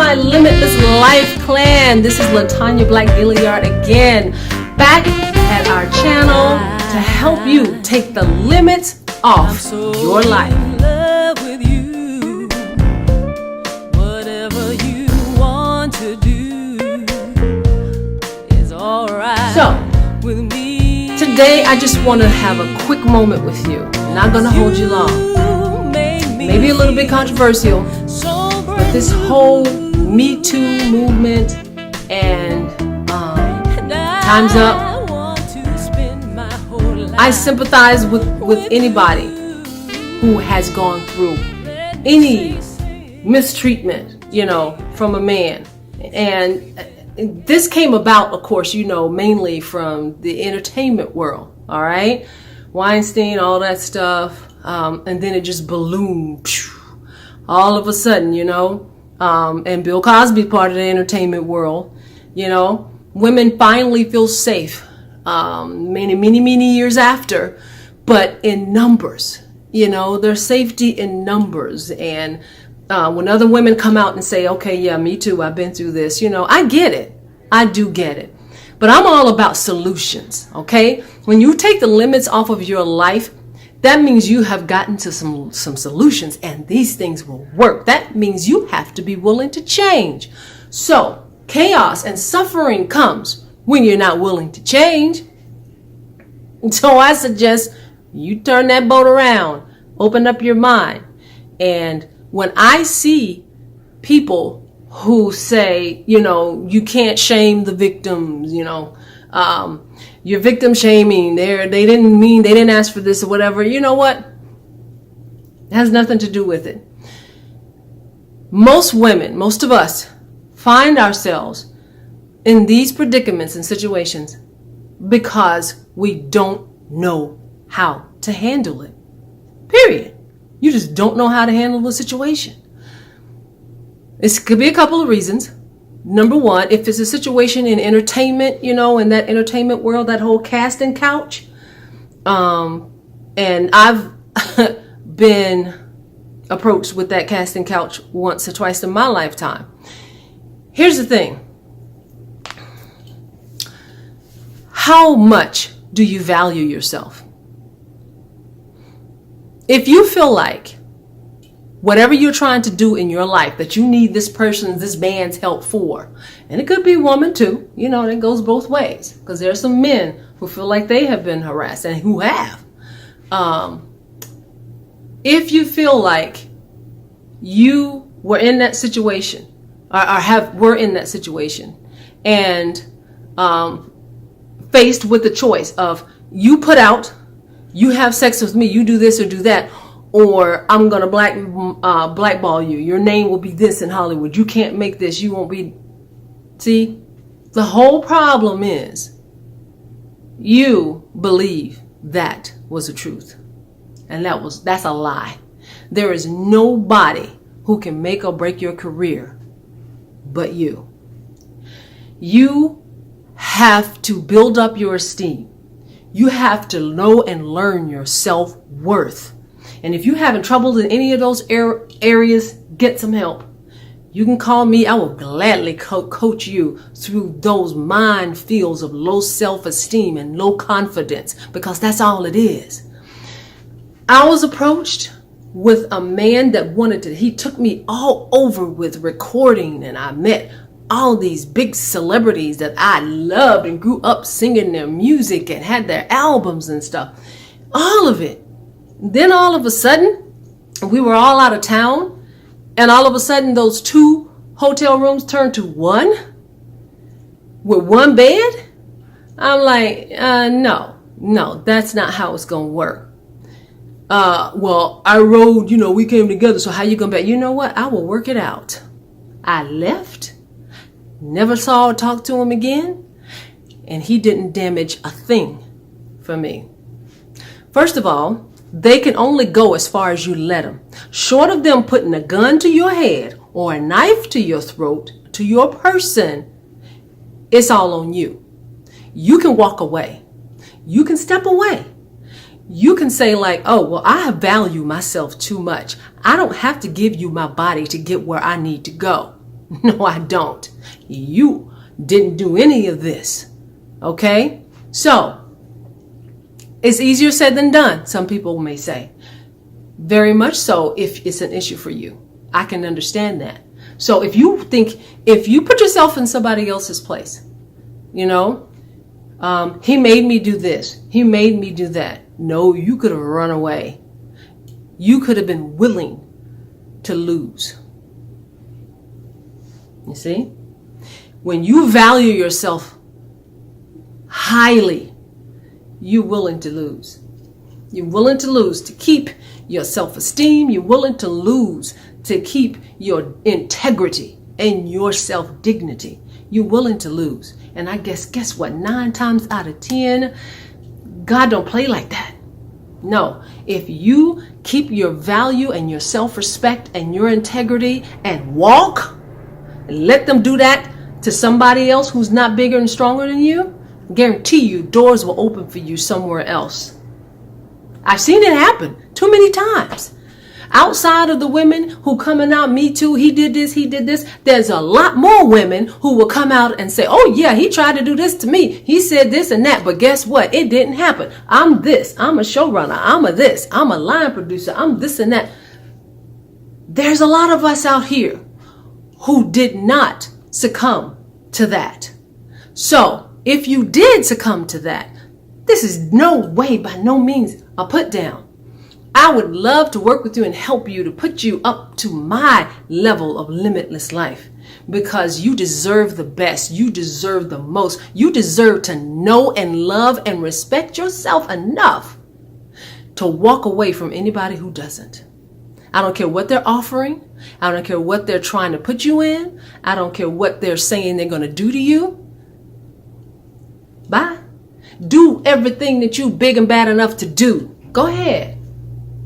my Limitless Life Clan. This is LaTanya Black Gilliard again, back at our channel to help you take the limits off your life. So, today I just want to have a quick moment with you. I'm not going to hold you long. Maybe a little bit controversial, but this whole METOO movement and time's up. I sympathize with anybody who has gone through any mistreatment, from a man. And this came about, of course, mainly from the entertainment world, all right? Weinstein, all that stuff. And then it just ballooned all of a sudden, and Bill Cosby, part of the entertainment world, women finally feel safe, many years after, but in numbers, there's safety in numbers. And when other women come out and say, okay, yeah, me too, I've been through this, I get it. I do get it. But I'm all about solutions, okay? When you take the limits off of your life, that means you have gotten to some solutions, and these things will work. That means you have to be willing to change. So chaos and suffering comes when you're not willing to change. So I suggest you turn that boat around, open up your mind. And when I see people who say, you can't shame the victims, you're victim shaming, they didn't ask for this or whatever, you know what? It has nothing to do with it. Most women, most of us, find ourselves in these predicaments and situations because we don't know how to handle it. Period. You just don't know how to handle the situation. It could be a couple of reasons. Number one, if it's a situation in entertainment, in that entertainment world, that whole casting couch. And I've been approached with that casting couch once or twice in my lifetime. Here's the thing. How much do you value yourself? If you feel like whatever you're trying to do in your life that you need this band's help for, and it could be a woman too, that goes both ways, because there are some men who feel like they have been harassed and who have. If you feel like you were in that situation were in that situation and faced with the choice of you put out, you have sex with me, you do this or do that, or I'm going to blackball you. Your name will be this in Hollywood. You can't make this. You won't be. See, the whole problem is you believe that was the truth. And that's a lie. There is nobody who can make or break your career but you. You have to build up your esteem. You have to know and learn your self-worth. And if you're having trouble in any of those areas, get some help. You can call me. I will gladly coach you through those minefields of low self-esteem and low confidence, because that's all it is. I was approached with a man that he took me all over with recording, and I met all these big celebrities that I loved and grew up singing their music and had their albums and stuff. All of it. Then all of a sudden, we were all out of town, and all of a sudden those 2 hotel rooms turned to 1 with 1 bed. I'm like, no, that's not how it's going to work. Well, I rode, we came together, so how you going to bet? You know what? I will work it out. I left, never saw or talked to him again, and he didn't damage a thing for me. First of all, they can only go as far as you let them. Short of them putting a gun to your head or a knife to your throat, to your person, it's all on you. You can walk away. You can step away. You can say like, oh, well, I value myself too much. I don't have to give you my body to get where I need to go. No, I don't. You didn't do any of this. Okay? So, it's easier said than done, some people may say. Very much so if it's an issue for you. I can understand that. So if you put yourself in somebody else's place, he made me do this. He made me do that. No, you could have run away. You could have been willing to lose. You see? When you value yourself highly, you're willing to lose. You're willing to lose to keep your self-esteem. You're willing to lose to keep your integrity and your self-dignity. You're willing to lose. And I guess what? 9 times out of 10, God don't play like that. No, if you keep your value and your self-respect and your integrity and walk and let them do that to somebody else who's not bigger and stronger than you, guarantee you doors will open for you somewhere else. I've seen it happen too many times. Outside of the women who coming out, me too, he did this, there's a lot more women who will come out and say, oh yeah, he tried to do this to me. He said this and that, but guess what? It didn't happen. I'm this, I'm a showrunner, I'm a this, I'm a line producer, I'm this and that. There's a lot of us out here who did not succumb to that. So if you did succumb to that, this is no way, by no means, a put down. I would love to work with you and help you to put you up to my level of limitless life, because you deserve the best. You deserve the most. You deserve to know and love and respect yourself enough to walk away from anybody who doesn't. I don't care what they're offering. I don't care what they're trying to put you in. I don't care what they're saying they're going to do to you. Bye. Do everything that you big and bad enough to do. Go ahead.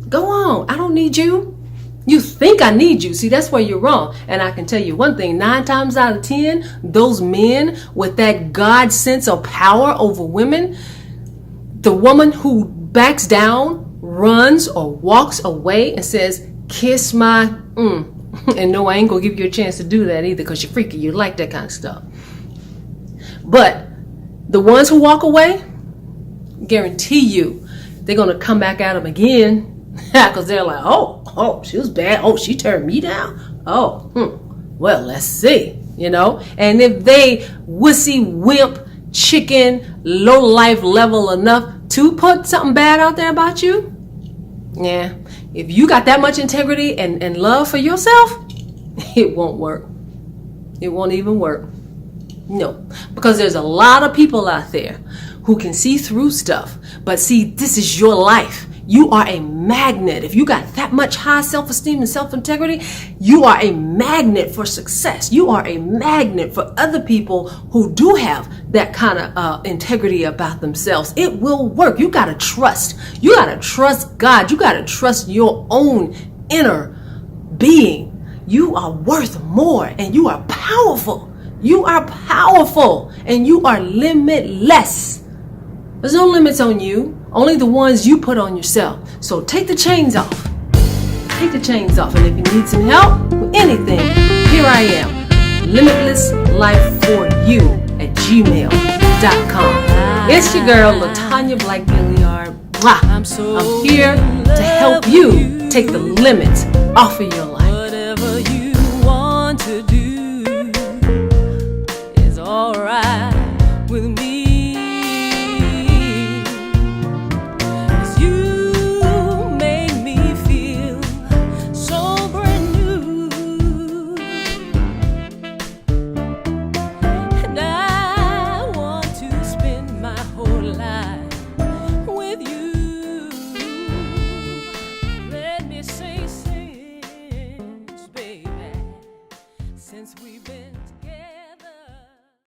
Go on. I don't need you. You think I need you. See, that's where you're wrong. And I can tell you one thing, 9 times out of 10, those men with that God sense of power over women, the woman who backs down, runs or walks away and says, kiss my, and no, I ain't gonna give you a chance to do that either, because you're freaky. You like that kind of stuff. But the ones who walk away, guarantee you, they're gonna come back at them again. Because they're like, oh, she was bad. Oh, she turned me down. Oh, well, let's see, And if they wussy, wimp, chicken, low life level enough to put something bad out there about you, yeah, if you got that much integrity and love for yourself, it won't work. It won't even work. No, because there's a lot of people out there who can see through stuff. But see, this is your life. You are a magnet. If you got that much high self-esteem and self-integrity, you are a magnet for success. You are a magnet for other people who do have that kind of integrity about themselves. It will work. You got to trust. You got to trust God. You got to trust your own inner being. You are worth more, and you are powerful. You are powerful, and you are limitless. There's no limits on you. Only the ones you put on yourself. So take the chains off. Take the chains off. And if you need some help with anything, here I am. limitlesslifeforyou@gmail.com. It's your girl, LaTanya Black Billiard. I'm here to help you take the limits off of your life.